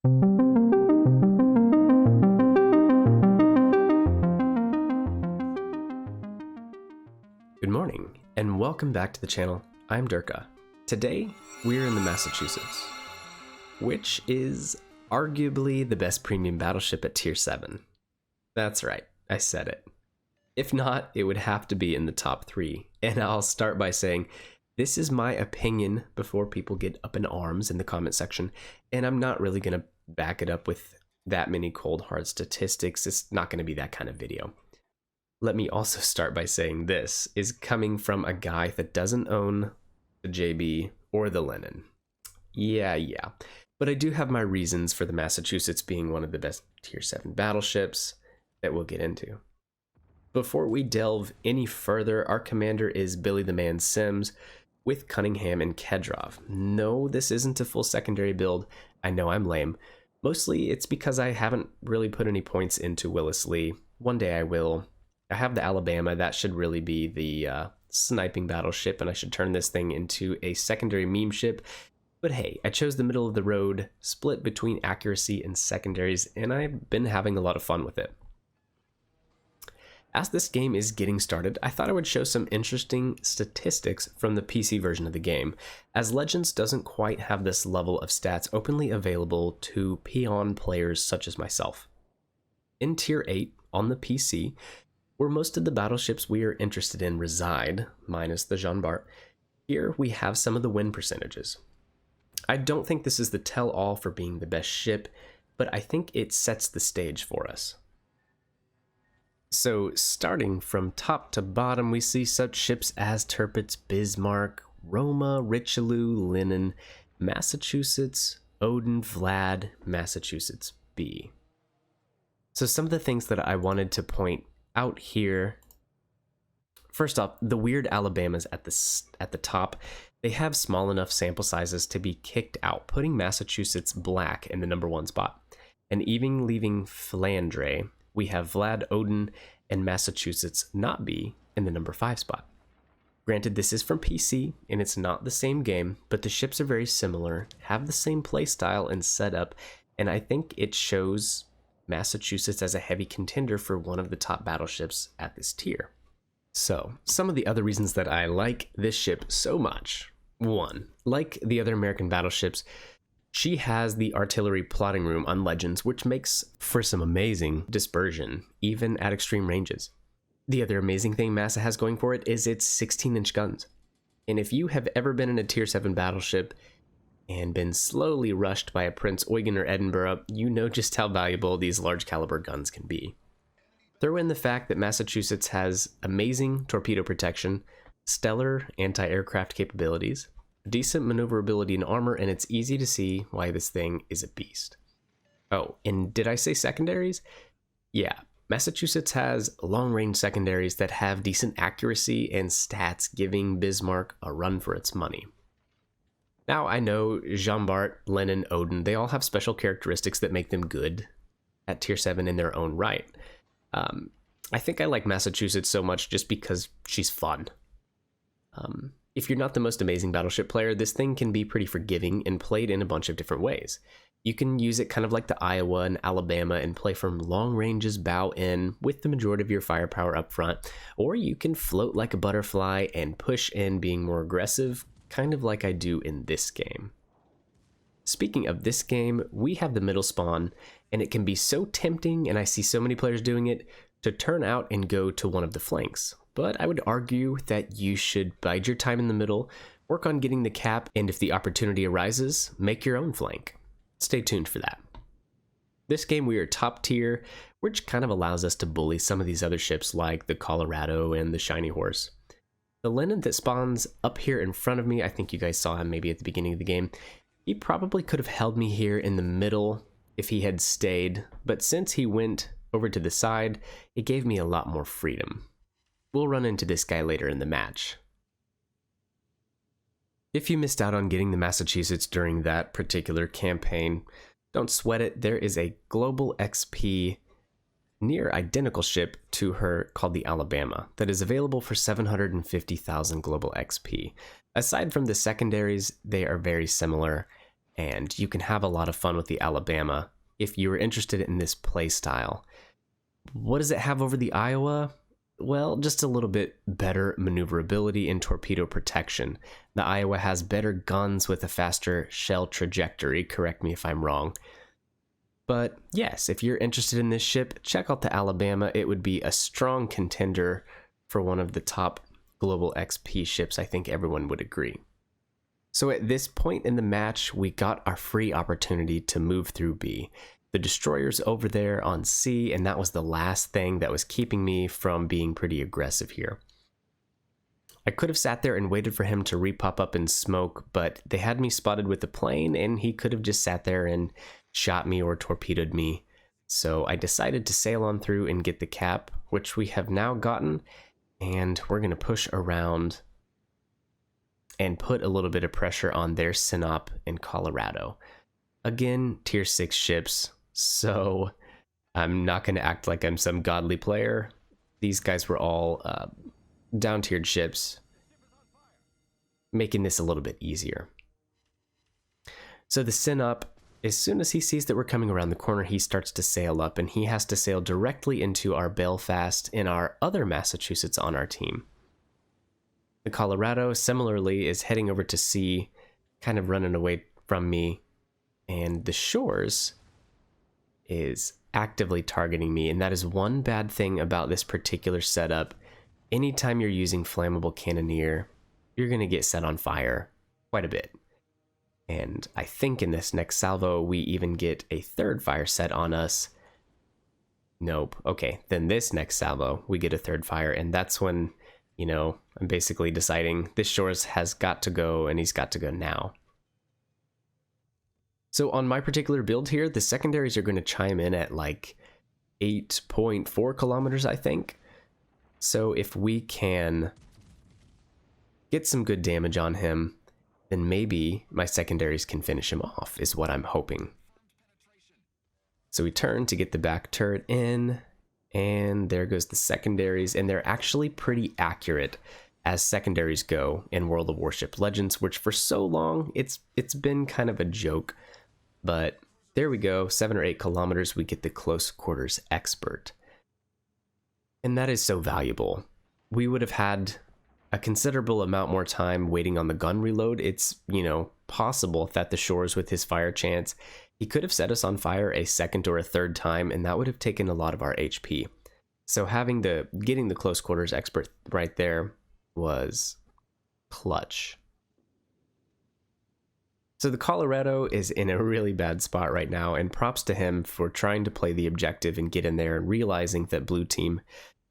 Good morning, and welcome back to the channel. I'm Derka. Today, we're in the Massachusetts, which is arguably the best premium battleship at tier 7. That's right, I said it. If not, it would have to be in the top 3, and I'll start by saying, this is my opinion before people get up in arms in the comment section, and I'm not really going to back it up with that many cold hard statistics. It's not going to be that kind of video. Let me also start by saying this is coming from a guy that doesn't own the JB or the Lenin. Yeah. But I do have my reasons for the Massachusetts being one of the best tier 7 battleships that we'll get into. Before we delve any further, our commander is Billy the Man Sims with Cunningham and Kedrov. No, this isn't a full secondary build. I know I'm lame. Mostly it's because I haven't really put any points into Willis Lee. One day I will. I have the Alabama. That should really be the sniping battleship, and I should turn this thing into a secondary meme ship. But hey, I chose the middle of the road, split between accuracy and secondaries, and I've been having a lot of fun with it. As this game is getting started, I thought I would show some interesting statistics from the PC version of the game, as Legends doesn't quite have this level of stats openly available to peon players such as myself. In Tier 8 on the PC, where most of the battleships we are interested in reside, minus the Jean Bart, here we have some of the win percentages. I don't think this is the tell-all for being the best ship, but I think it sets the stage for us. So starting from top to bottom, we see such ships as Tirpitz, Bismarck, Roma, Richelieu, Lenin, Massachusetts, Odin, Vlad, Massachusetts B. So some of the things that I wanted to point out here. First off, the weird Alabamas at the top, they have small enough sample sizes to be kicked out, putting Massachusetts black in the #1 spot. And even leaving Flandre, we have Vlad, Odin, and Massachusetts not B in the #5 spot. Granted, this is from PC, and it's not the same game, but the ships are very similar, have the same playstyle and setup, and I think it shows Massachusetts as a heavy contender for one of the top battleships at this tier. So, some of the other reasons that I like this ship so much. 1. Like the other American battleships, she has the artillery plotting room on Legends, which makes for some amazing dispersion, even at extreme ranges. The other amazing thing Massa has going for it is its 16-inch guns. And if you have ever been in a tier 7 battleship and been slowly rushed by a Prince Eugen or Edinburgh, you know just how valuable these large caliber guns can be. Throw in the fact that Massachusetts has amazing torpedo protection, stellar anti-aircraft capabilities, decent maneuverability and armor, and it's easy to see why this thing is a beast. Oh, and did I say secondaries? Yeah, Massachusetts has long-range secondaries that have decent accuracy and stats, giving Bismarck a run for its money. Now, I know Jean Bart, Lenin, Odin, they all have special characteristics that make them good at tier 7 in their own right. I think I like Massachusetts so much just because she's fun. If you're not the most amazing battleship player, this thing can be pretty forgiving and played in a bunch of different ways. You can use it kind of like the Iowa and Alabama and play from long ranges bow in with the majority of your firepower up front, or you can float like a butterfly and push in being more aggressive, kind of like I do in this game. Speaking of this game, we have the middle spawn, and it can be so tempting, and I see so many players doing it, to turn out and go to one of the flanks. But I would argue that you should bide your time in the middle, work on getting the cap, and if the opportunity arises, make your own flank. Stay tuned for that. This game we are top tier, which kind of allows us to bully some of these other ships like the Colorado and the Shiny Horse. The Lenin that spawns up here in front of me, I think you guys saw him maybe at the beginning of the game, he probably could have held me here in the middle if he had stayed, but since he went over to the side, it gave me a lot more freedom. We'll run into this guy later in the match. If you missed out on getting the Massachusetts during that particular campaign, don't sweat it. There is a global XP near identical ship to her called the Alabama that is available for 750,000 global XP. Aside from the secondaries, they are very similar. and you can have a lot of fun with the Alabama if you were interested in this play style. What does it have over the Iowa? Well, just a little bit better maneuverability and torpedo protection. The Iowa has better guns with a faster shell trajectory, correct me if I'm wrong. But yes, if you're interested in this ship, check out the Alabama. It would be a strong contender for one of the top global XP ships. I think everyone would agree. So at this point in the match, we got our free opportunity to move through B. The destroyer's over there on C, and that was the last thing that was keeping me from being pretty aggressive here. I could have sat there and waited for him to repop up in smoke, but they had me spotted with the plane, and he could have just sat there and shot me or torpedoed me. So I decided to sail on through and get the cap, which we have now gotten, and we're going to push around and put a little bit of pressure on their Sinop in Colorado. Again, tier 6 ships, so I'm not going to act like I'm some godly player. These guys were all down-tiered ships, making this a little bit easier. So the Sinop, as soon as he sees that we're coming around the corner, he starts to sail up, and he has to sail directly into our Belfast and our other Massachusetts on our team. The Colorado, similarly, is heading over to sea, kind of running away from me, and the Shores is actively targeting me, and that is one bad thing about this particular setup. Anytime you're using Flammable Cannoneer, you're going to get set on fire quite a bit. And I think in this next salvo, we even get a third fire set on us. Nope. Okay, then this next salvo, we get a third fire, and that's when, you know, I'm basically deciding this Shores has got to go, and he's got to go now. So on my particular build here, the secondaries are going to chime in at like 8.4 kilometers, I think. So if we can get some good damage on him, then maybe my secondaries can finish him off, is what I'm hoping. So we turn to get the back turret in, and there goes the secondaries, and they're actually pretty accurate as secondaries go in World of Warship Legends, which for so long, it's been kind of a joke. But there we go, 7 or 8 kilometers, we get the close quarters expert. And that is so valuable. We would have had a considerable amount more time waiting on the gun reload. It's, you know, possible that the Shores, with his fire chance, he could have set us on fire a second or a third time, and that would have taken a lot of our HP. So getting the close quarters expert right there was clutch. So the Colorado is in a really bad spot right now, and props to him for trying to play the objective and get in there and realizing that blue team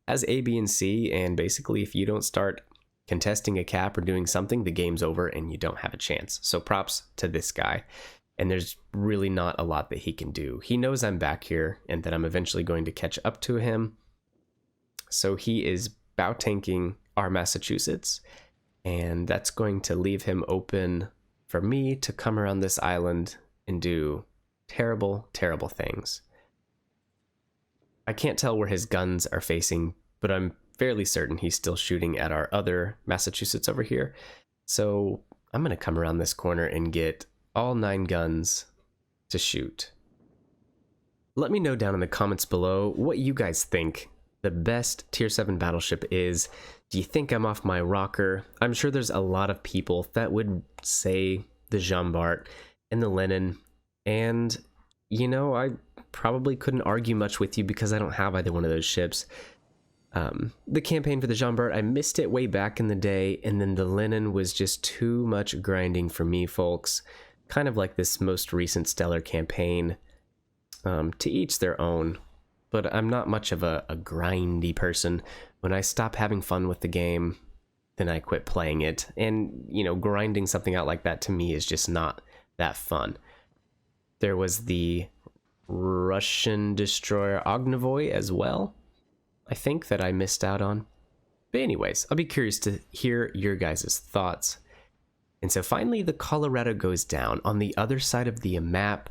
has A, B, and C, and basically if you don't start contesting a cap or doing something, the game's over and you don't have a chance. So props to this guy. And there's really not a lot that he can do. He knows I'm back here and that I'm eventually going to catch up to him. So he is bow tanking our Massachusetts, and that's going to leave him open for me to come around this island and do terrible, terrible things. I can't tell where his guns are facing, but I'm fairly certain he's still shooting at our other Massachusetts over here. So I'm going to come around this corner and get all 9 guns to shoot. Let me know down in the comments below what you guys think the best tier 7 battleship is. Do you think I'm off my rocker? I'm sure there's a lot of people that would say the Jean Bart and the Lenin, and you know, I probably couldn't argue much with you because I don't have either one of those ships. The campaign for the Jean Bart, I missed it way back in the day, and then the Lenin was just too much grinding for me, folks. Kind of like this most recent Stellar campaign. To each their own, but I'm not much of a grindy person. When I stop having fun with the game, then I quit playing it. And, you know, grinding something out like that to me is just not that fun. There was the Russian destroyer Ognavoy as well, I think, that I missed out on. But anyways, I'll be curious to hear your guys' thoughts. And so finally the Colorado goes down. On the other side of the map,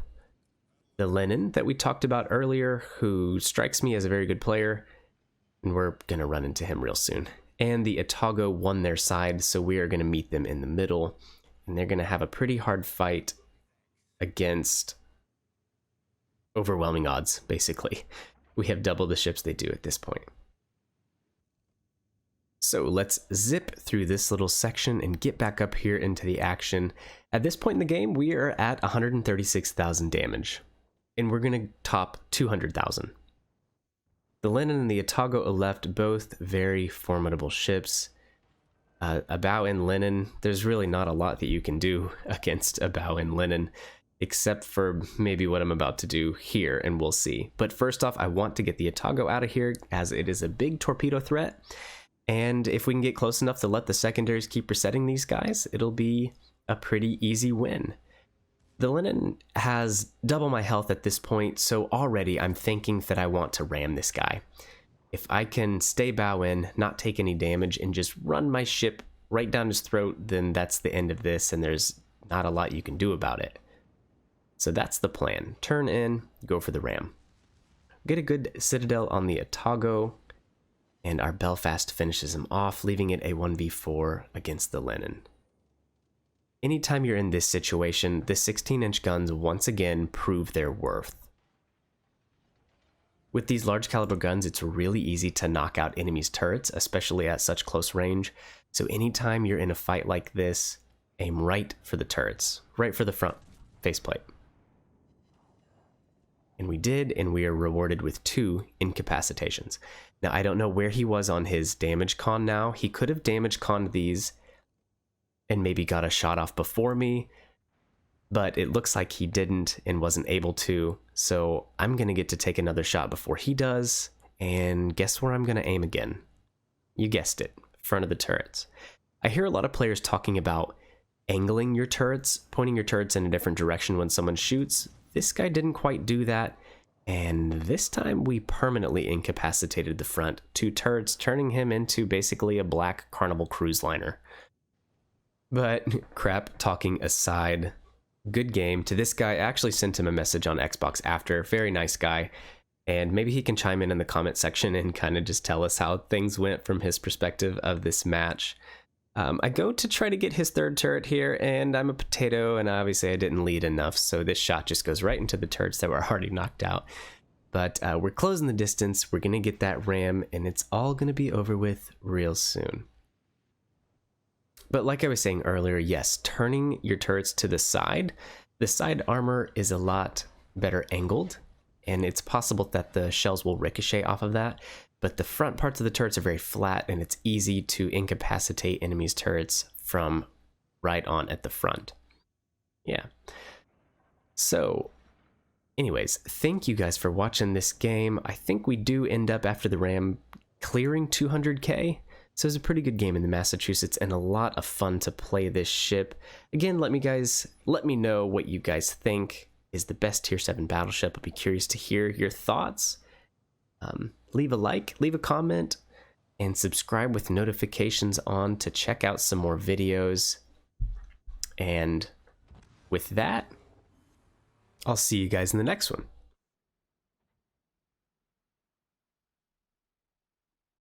the Lenin that we talked about earlier, who strikes me as a very good player, and we're going to run into him real soon. And the Otago won their side, so we are going to meet them in the middle, and they're going to have a pretty hard fight against overwhelming odds, basically. We have double the ships they do at this point. So let's zip through this little section and get back up here into the action. At this point in the game, we are at 136,000 damage, and we're going to top 200,000. The Lenin and the Atago left, both very formidable ships. Abao and Lenin, there's really not a lot that you can do against Abao and Lenin, except for maybe what I'm about to do here, and we'll see. But first off, I want to get the Atago out of here, as it is a big torpedo threat. And if we can get close enough to let the secondaries keep resetting these guys, it'll be a pretty easy win. The Lenin has double my health at this point, so already I'm thinking that I want to ram this guy. If I can stay bow in, not take any damage, and just run my ship right down his throat, then that's the end of this, and there's not a lot you can do about it. So that's the plan. Turn in, go for the ram. Get a good citadel on the Atago, and our Belfast finishes him off, leaving it a 1v4 against the Lenin. Anytime you're in this situation, the 16-inch guns once again prove their worth. With these large caliber guns, it's really easy to knock out enemies' turrets, especially at such close range. So anytime you're in a fight like this, aim right for the turrets, right for the front faceplate. And we did, and we are rewarded with 2 incapacitations. Now, I don't know where he was on his damage con now. He could have damage conned these and maybe got a shot off before me, but it looks like he didn't and wasn't able to. So I'm going to get to take another shot before he does, and guess where I'm going to aim again? You guessed it, front of the turrets. I hear a lot of players talking about angling your turrets, pointing your turrets in a different direction when someone shoots. This guy didn't quite do that, and this time we permanently incapacitated the front 2 turrets, turning him into basically a black Carnival cruise liner. But crap talking aside, good game. To this guy, I actually sent him a message on Xbox after, very nice guy, and maybe he can chime in the comment section and kind of just tell us how things went from his perspective of this match. I go to try to get his 3rd turret here, and I'm a potato, and obviously I didn't lead enough, so this shot just goes right into the turrets that were already knocked out. But we're closing the distance, we're going to get that ram, and it's all going to be over with real soon. But like I was saying earlier, yes, turning your turrets to the side armor is a lot better angled, and it's possible that the shells will ricochet off of that. But the front parts of the turrets are very flat, and it's easy to incapacitate enemies' turrets from right on at the front. Yeah. So, anyways, thank you guys for watching this game. I think we do end up, after the ram, clearing 200k. So it's a pretty good game in the Massachusetts, and a lot of fun to play this ship. Again, let me know what you guys think is the best tier 7 battleship. I'll be curious to hear your thoughts. Leave a like, leave a comment, and subscribe with notifications on to check out some more videos. And with that, I'll see you guys in the next one.